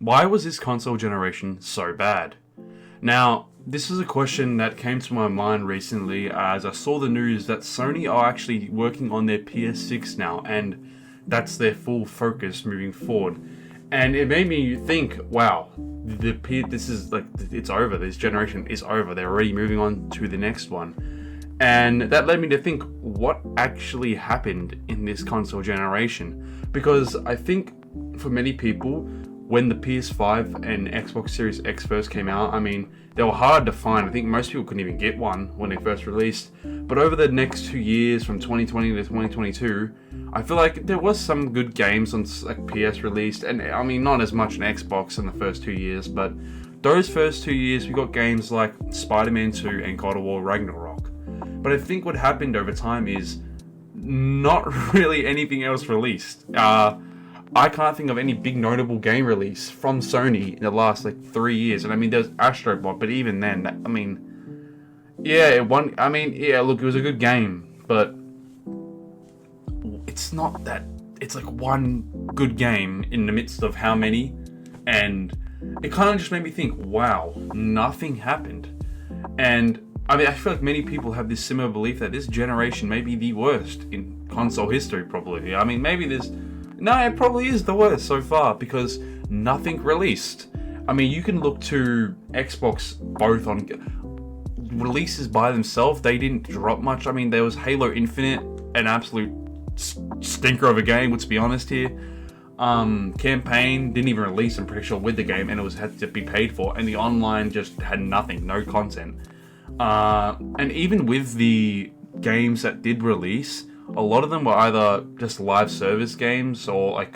Why was this console generation so bad? Now, this is a question that came to my mind recently as I saw the news that Sony are actually working on their PS6 now, and that's their full focus moving forward. And it made me think, wow, this is like, it's over. This generation is over. They're already moving on to the next one. And that led me to think, what actually happened in this console generation? Because I think for many people, when the PS5 and Xbox Series X first came out, I mean, they were hard to find. I think most people couldn't even get one when they first released. But over the next 2 years, from 2020 to 2022, I feel like there was some good games on like PS released, and I mean, not as much on Xbox in the first 2 years, but those first 2 years, we got games like Spider-Man 2 and God of War Ragnarok. But I think what happened over time is not really anything else released. I can't think of any big notable game release from Sony in the last like 3 years. And I mean, there's Astro Bot, but even then, I mean, yeah, it won. I mean, yeah, look, it was a good game, but it's not that. It's like one good game in the midst of how many, and it kind of just made me think, wow, nothing happened. And I mean, I feel like many people have this similar belief that this generation may be the worst in console history, probably. I mean, maybe there's. No, it probably is the worst so far because nothing released. I mean, you can look to Xbox both on releases by themselves. They didn't drop much. I mean, there was Halo Infinite, an absolute stinker of a game, let's be honest here. Campaign didn't even release, I'm pretty sure, with the game, and it had to be paid for. And the online just had nothing, no content. And even with the games that did release, a lot of them were either just live service games or like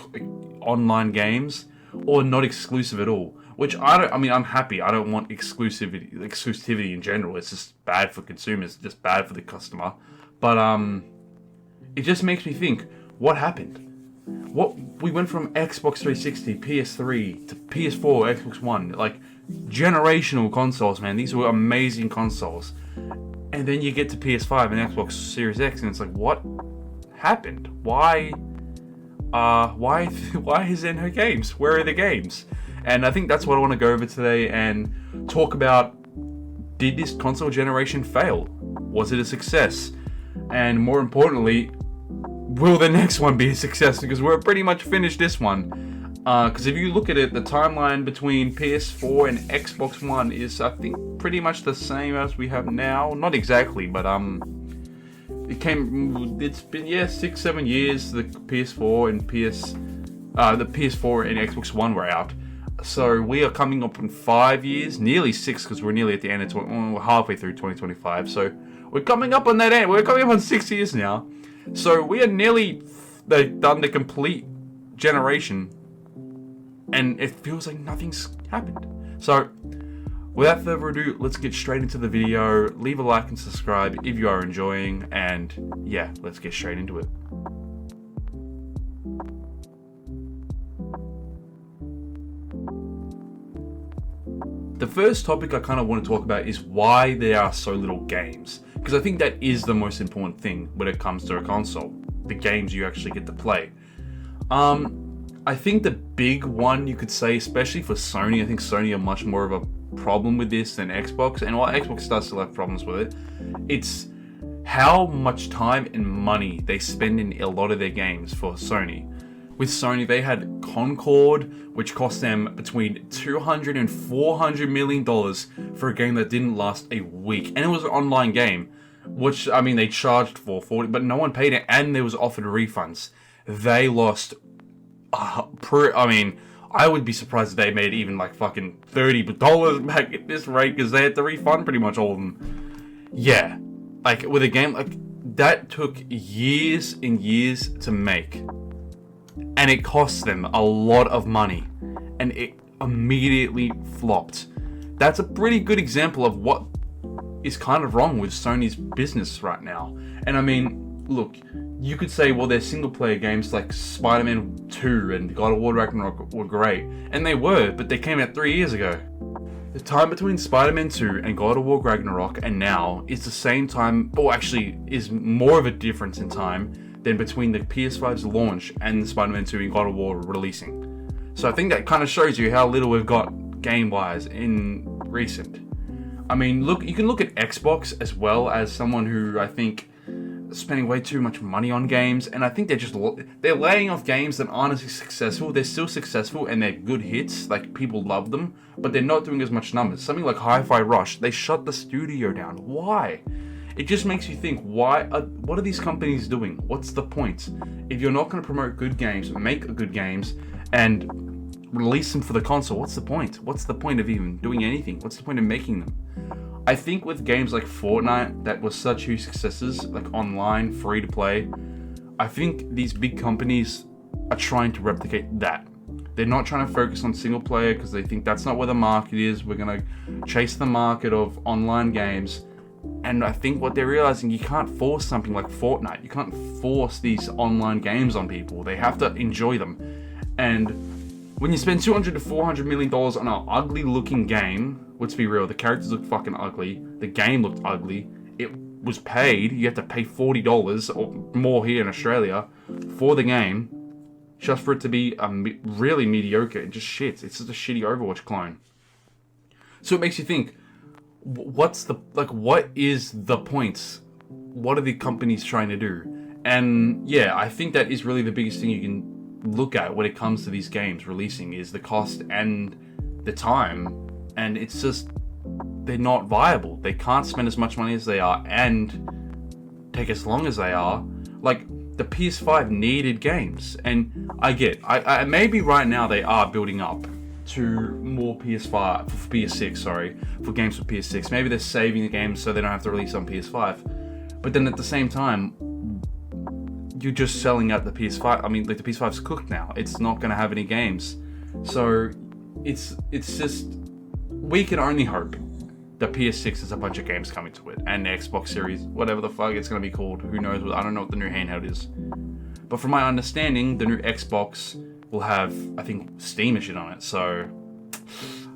online games, or not exclusive at all. Which I'm happy. I don't want exclusivity in general. It's just bad for consumers, it's just bad for the customer. But it just makes me think, what happened? We went from Xbox 360, PS3 to PS4, Xbox One, like generational consoles, man. These were amazing consoles. And then you get to PS5 and Xbox Series X, and it's like, what happened? Why is there no games? Where are the games? And I think that's what I want to go over today and talk about. Did this console generation fail? Was it a success? And more importantly, will the next one be a success? Because we're pretty much finished this one. Because if you look at it, the timeline between PS4 and Xbox One is, I think, pretty much the same as we have now. Not exactly, but it's been 6-7 years. The PS4 and the PS4 and Xbox One were out. So we are coming up on 5 years, nearly 6, because we're nearly at the end of we're halfway through 2025. So we're coming up on that end. We're coming up on 6 years now. So we are nearly done the complete generation. And it feels like nothing's happened. So, without further ado, let's get straight into the video. Leave a like and subscribe if you are enjoying. And yeah, let's get straight into it. The first topic I kind of want to talk about is why there are so little games. Because I think that is the most important thing when it comes to a console. The games you actually get to play. I think the big one you could say, especially for Sony, I think Sony are much more of a problem with this than Xbox. And while Xbox does still have problems with it, it's how much time and money they spend in a lot of their games for Sony. With Sony, they had Concord, which cost them between $200 and $400 million for a game that didn't last a week. And it was an online game, which, I mean, they charged for $40, but no one paid it, and there was offered refunds. They lost I would be surprised if they made even like fucking $30 back at this rate, because they had to refund pretty much all of them. Yeah, like with a game like that took years and years to make, and it cost them a lot of money, and it immediately flopped. That's a pretty good example of what is kind of wrong with Sony's business right now. And I mean, look, you could say, well, their single-player games like Spider-Man 2 and God of War Ragnarok were great. And they were, but they came out 3 years ago. The time between Spider-Man 2 and God of War Ragnarok and now is the same time, or actually is more of a difference in time than between the PS5's launch and Spider-Man 2 and God of War releasing. So I think that kind of shows you how little we've got game-wise in recent. I mean, look, you can look at Xbox as well as someone who I think is spending way too much money on games, and I think they're laying off games that aren't as successful. They're still successful and they're good hits, like people love them, but they're not doing as much numbers. Something like Hi-Fi Rush, they shut the studio down. Why? It just makes you think, what are these companies doing? What's the point? If you're not going to promote good games, make good games, and release them for the console, what's the point? What's the point of even doing anything? What's the point of making them? I think with games like Fortnite that were such huge successes, like online, free to play, I think these big companies are trying to replicate that. They're not trying to focus on single player because they think that's not where the market is. We're going to chase the market of online games. And I think what they're realizing, you can't force something like Fortnite. You can't force these online games on people. They have to enjoy them. And when you spend $200 to $400 million on an ugly looking game, let's be real, the characters look fucking ugly. The game looked ugly. It was paid. You have to pay $40 or more here in Australia for the game just for it to be really mediocre and just shit. It's just a shitty Overwatch clone. So it makes you think, what is the point? What are the companies trying to do? And yeah, I think that is really the biggest thing you can look at when it comes to these games releasing is the cost and the time. And it's just, they're not viable. They can't spend as much money as they are and take as long as they are. Like, the PS5 needed games. And I maybe right now they are building up to more PS5 for PS6, for games for PS6. Maybe they're saving the games so they don't have to release on PS5. But then at the same time, you're just selling out the PS5. I mean, like, the PS5's cooked now. It's not going to have any games. So it's just, we can only hope the PS6 has a bunch of games coming to it, and the Xbox Series, whatever the fuck it's going to be called. Who knows? I don't know what the new handheld is. But from my understanding, the new Xbox will have, I think, Steam and shit on it. So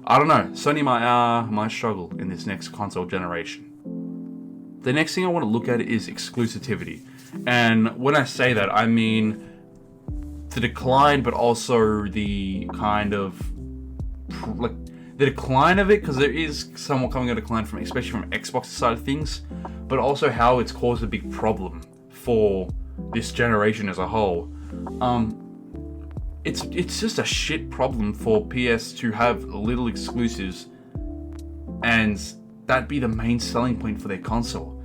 I don't know. Sony might struggle in this next console generation. The next thing I want to look at is exclusivity. And when I say that, I mean the decline, but also the kind of like the decline of it, because there is somewhat coming a decline from, especially from Xbox's side of things, but also how it's caused a big problem for this generation as a whole. It's just a shit problem for PS to have little exclusives, and that be the main selling point for their console.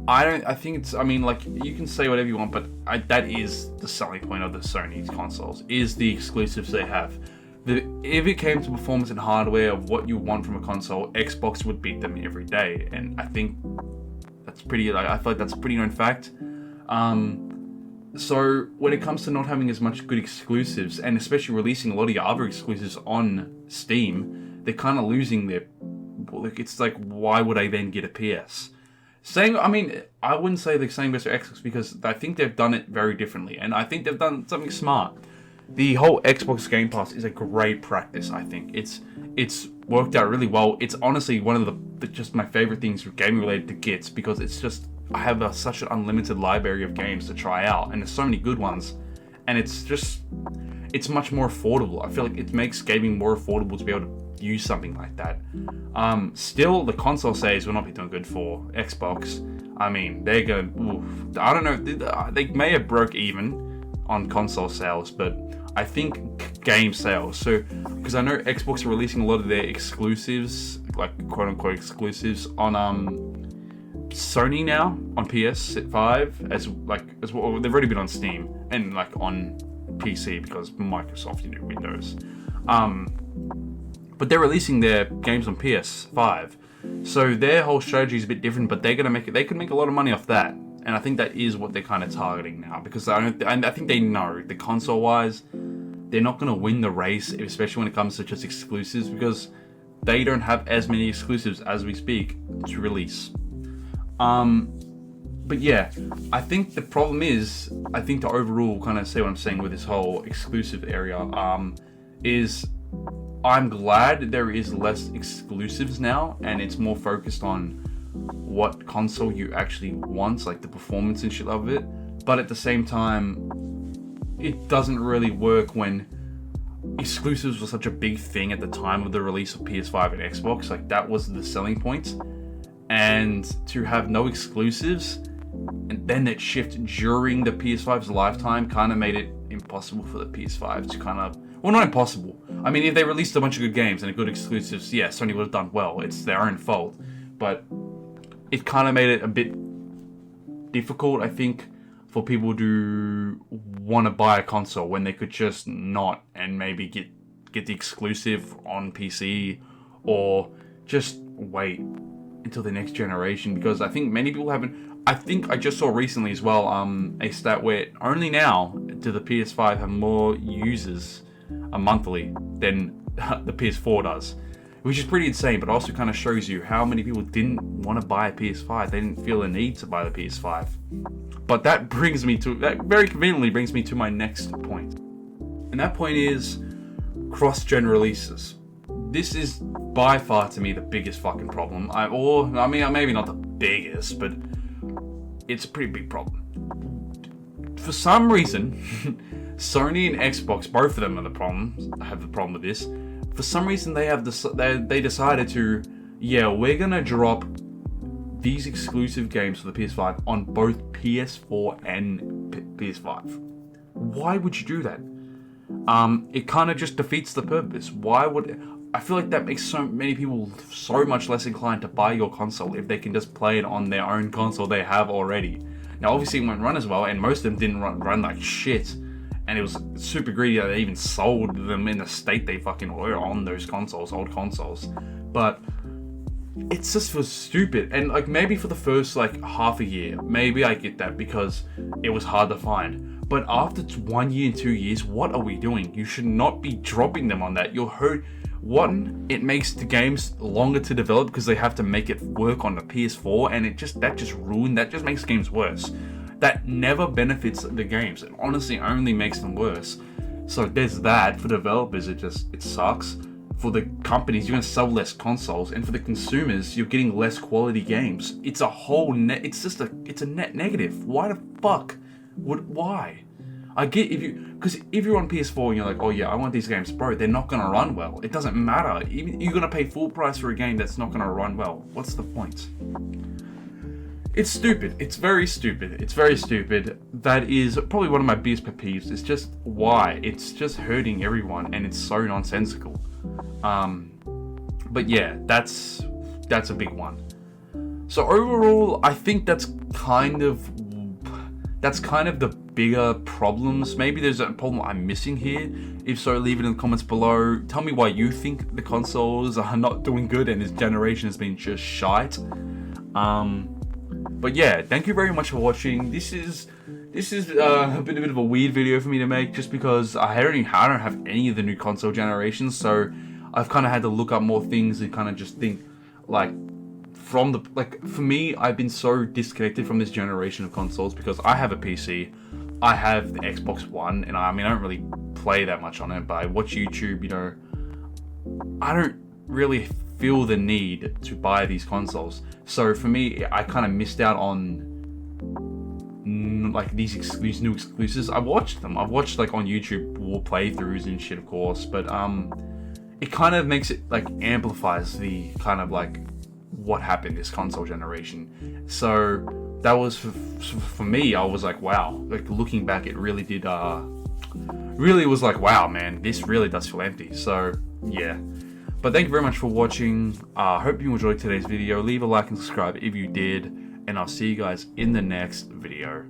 I think it's, I mean, like, you can say whatever you want, but that is the selling point of the Sony consoles, is the exclusives they have. If it came to performance and hardware of what you want from a console, Xbox would beat them every day, and I think that's pretty, I feel like that's a pretty known fact. So when it comes to not having as much good exclusives, and especially releasing a lot of your other exclusives on Steam, they're kind of losing their, it's like, why would I then get a PS? I wouldn't say the same goes for Xbox, because I think they've done it very differently, and I think they've done something smart. The whole Xbox Game Pass is a great practice, I think. It's worked out really well. It's honestly one of the just my favorite things gaming related to gets, because it's just, I have such an unlimited library of games to try out, and there's so many good ones, and it's much more affordable. I feel like it makes gaming more affordable to be able to use something like that. Still, the console saves will not be doing good for Xbox. I mean, they're going, I don't know, they may have broke even on console sales, but I think game sales. So, because I know Xbox are releasing a lot of their exclusives, like quote unquote exclusives, on Sony now on PS5 as well. They've already been on Steam and like on PC because Microsoft, Windows. But they're releasing their games on PS5, so their whole strategy is a bit different. But they're gonna they could make a lot of money off that, and I think that is what they're kind of targeting now, because I think they know the console wise, they're not gonna win the race, especially when it comes to just exclusives, because they don't have as many exclusives as we speak to release. But yeah, I think the problem is, I think to overall kind of say what I'm saying with this whole exclusive area, is I'm glad there is less exclusives now, and it's more focused on what console you actually want, like the performance and shit of it. But at the same time, it doesn't really work when exclusives were such a big thing at the time of the release of PS5 and Xbox. Like, that was the selling point. And to have no exclusives, and then it shift during the PS5's lifetime, kind of made it impossible for the PS5 to kind of... Well, not impossible. I mean, if they released a bunch of good games and good exclusives, yeah, Sony would have done well. It's their own fault. But it kind of made it a bit difficult, I think, for people to want to buy a console when they could just not, and maybe get the exclusive on PC, or just wait until the next generation. Because I think many people haven't... I think I just saw recently as well a stat where only now do the PS5 have more users monthly than the PS4 does, which is pretty insane, but also kind of shows you how many people didn't want to buy a PS5. They didn't feel a need to buy the PS5. But that very conveniently brings me to my next point. And that point is cross-gen releases. This is by far, to me, the biggest fucking problem. Maybe not the biggest, but it's a pretty big problem. For some reason, Sony and Xbox, both of them have the problem with this. For some reason, they decided to, we're gonna drop these exclusive games for the PS5 on both PS4 and PS5. Why would you do that? It kind of just defeats the purpose. I feel like that makes so many people so much less inclined to buy your console if they can just play it on their own console they have already. Now, obviously, it won't run as well, and most of them didn't run like shit. And it was super greedy that they even sold them in the state they fucking were on those consoles, old consoles. But it just feels stupid. And like, maybe for the first like half a year, maybe I get that because it was hard to find. But after 1 year and 2 years, what are we doing? You should not be dropping them on that. You'll hurt. One, it makes the games longer to develop because they have to make it work on the PS4, and that just makes games worse. That never benefits the games. It honestly only makes them worse. So there's that. For developers, it sucks. For the companies, you're gonna sell less consoles, and for the consumers, you're getting less quality games. It's a whole it's a net negative. Why the fuck? Why? I get if you're on PS4 and you're like, oh yeah, I want these games, bro, they're not gonna run well. It doesn't matter. Even you're gonna pay full price for a game that's not gonna run well. What's the point? It's stupid. It's very stupid. It's very stupid. That is probably one of my biggest pet peeves. It's just why. It's just hurting everyone, and it's so nonsensical. But yeah, that's a big one. So overall, I think that's kind of the bigger problems. Maybe there's a problem I'm missing here. If so, leave it in the comments below. Tell me why you think the consoles are not doing good and this generation has been just shite. But yeah, thank you very much for watching. This is a bit of a weird video for me to make, just because I don't have any of the new console generations, so I've kind of had to look up more things and kind of just think, like, for me, I've been so disconnected from this generation of consoles because I have a PC, I have the Xbox One, and I don't really play that much on it, but I watch YouTube, I don't really feel the need to buy these consoles. So for me, I kind of missed out on like these new exclusives. I've watched them. I've watched like on YouTube war playthroughs and shit, of course, but it kind of makes it like amplifies the kind of like what happened this console generation. So that was for me. I was like, wow. Like looking back, it really did. Really was like, wow, man, this really does feel empty. So yeah. But thank you very much for watching. Hope you enjoyed today's video. Leave a like and subscribe if you did. And I'll see you guys in the next video.